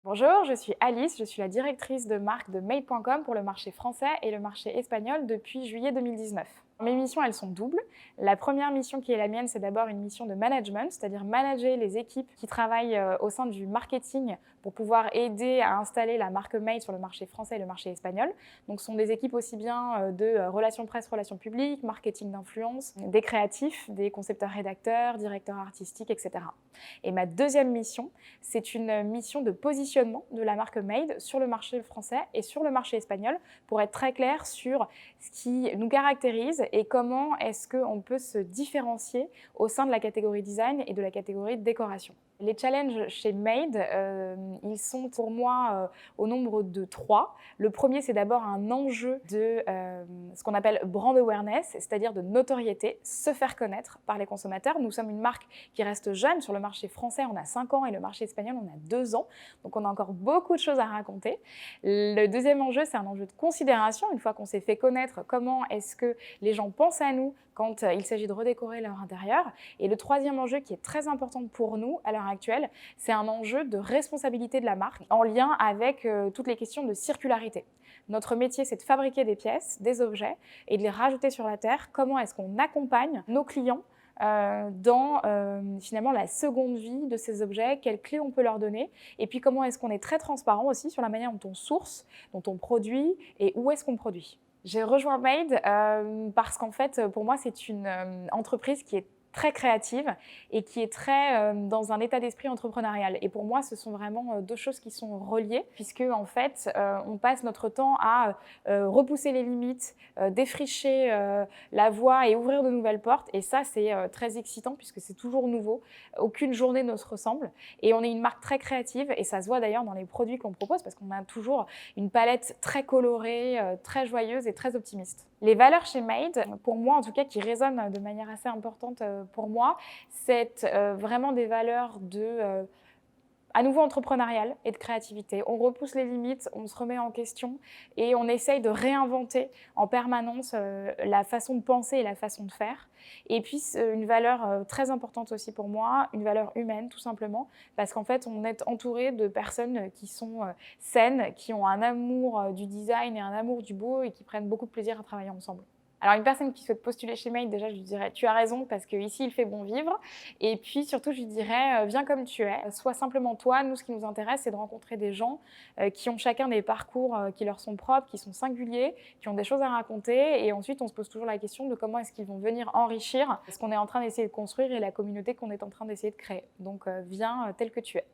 Bonjour, je suis Alice, je suis la directrice de marque de Made.com pour le marché français et le marché espagnol depuis juillet 2019. Mes missions, elles sont doubles. La première mission qui est la mienne, c'est d'abord une mission de management, c'est-à-dire manager les équipes qui travaillent au sein du marketing pour pouvoir aider à installer la marque Made sur le marché français et le marché espagnol. Donc ce sont des équipes aussi bien de relations presse, relations publiques, marketing d'influence, des créatifs, des concepteurs-rédacteurs, directeurs artistiques, etc. Et ma deuxième mission, c'est une mission de positionnement de la marque Made sur le marché français et sur le marché espagnol pour être très clair sur ce qui nous caractérise et comment est-ce qu'on peut se différencier au sein de la catégorie design et de la catégorie décoration. Les challenges chez Made, ils sont pour moi au nombre de 3. Le premier, c'est d'abord un enjeu de ce qu'on appelle brand awareness, c'est-à-dire de notoriété, se faire connaître par les consommateurs. Nous sommes une marque qui reste jeune. Sur le marché français, on a 5 ans et le marché espagnol, on a 2 ans. Donc on a encore beaucoup de choses à raconter. Le deuxième enjeu, c'est un enjeu de considération. Une fois qu'on s'est fait connaître, comment est-ce que les gens pensent à nous quand il s'agit de redécorer leur intérieur. Et le troisième enjeu qui est très important pour nous à l'heure actuelle, c'est un enjeu de responsabilité de la marque en lien avec toutes les questions de circularité. Notre métier, c'est de fabriquer des pièces, des objets et de les rajouter sur la terre. Comment est-ce qu'on accompagne nos clients dans finalement la seconde vie de ces objets, quelles clés on peut leur donner, et puis comment est-ce qu'on est très transparent aussi sur la manière dont on source, dont on produit et où est-ce qu'on produit. J'ai rejoint Made parce qu'en fait, pour moi, c'est une entreprise qui est très créative et qui est très dans un état d'esprit entrepreneurial. Et pour moi, ce sont vraiment deux choses qui sont reliées, puisque en fait, on passe notre temps à repousser les limites, défricher la voie et ouvrir de nouvelles portes. Et ça, c'est très excitant puisque c'est toujours nouveau. Aucune journée ne se ressemble. Et on est une marque très créative et ça se voit d'ailleurs dans les produits qu'on propose parce qu'on a toujours une palette très colorée, très joyeuse et très optimiste. Les valeurs chez Made, pour moi en tout cas, qui résonnent de manière assez importante pour moi, c'est vraiment des valeurs de à nouveau entrepreneurial et de créativité. On repousse les limites, on se remet en question et on essaye de réinventer en permanence la façon de penser et la façon de faire. Et puis une valeur très importante aussi pour moi, une valeur humaine tout simplement, parce qu'en fait on est entouré de personnes qui sont saines, qui ont un amour du design et un amour du beau et qui prennent beaucoup de plaisir à travailler ensemble. Alors une personne qui souhaite postuler chez Made, déjà je lui dirais tu as raison parce qu'ici il fait bon vivre. Et puis surtout je lui dirais viens comme tu es, sois simplement toi. Nous ce qui nous intéresse c'est de rencontrer des gens qui ont chacun des parcours qui leur sont propres, qui sont singuliers, qui ont des choses à raconter. Et ensuite on se pose toujours la question de comment est-ce qu'ils vont venir enrichir ce qu'on est en train d'essayer de construire et la communauté qu'on est en train d'essayer de créer. Donc viens tel que tu es.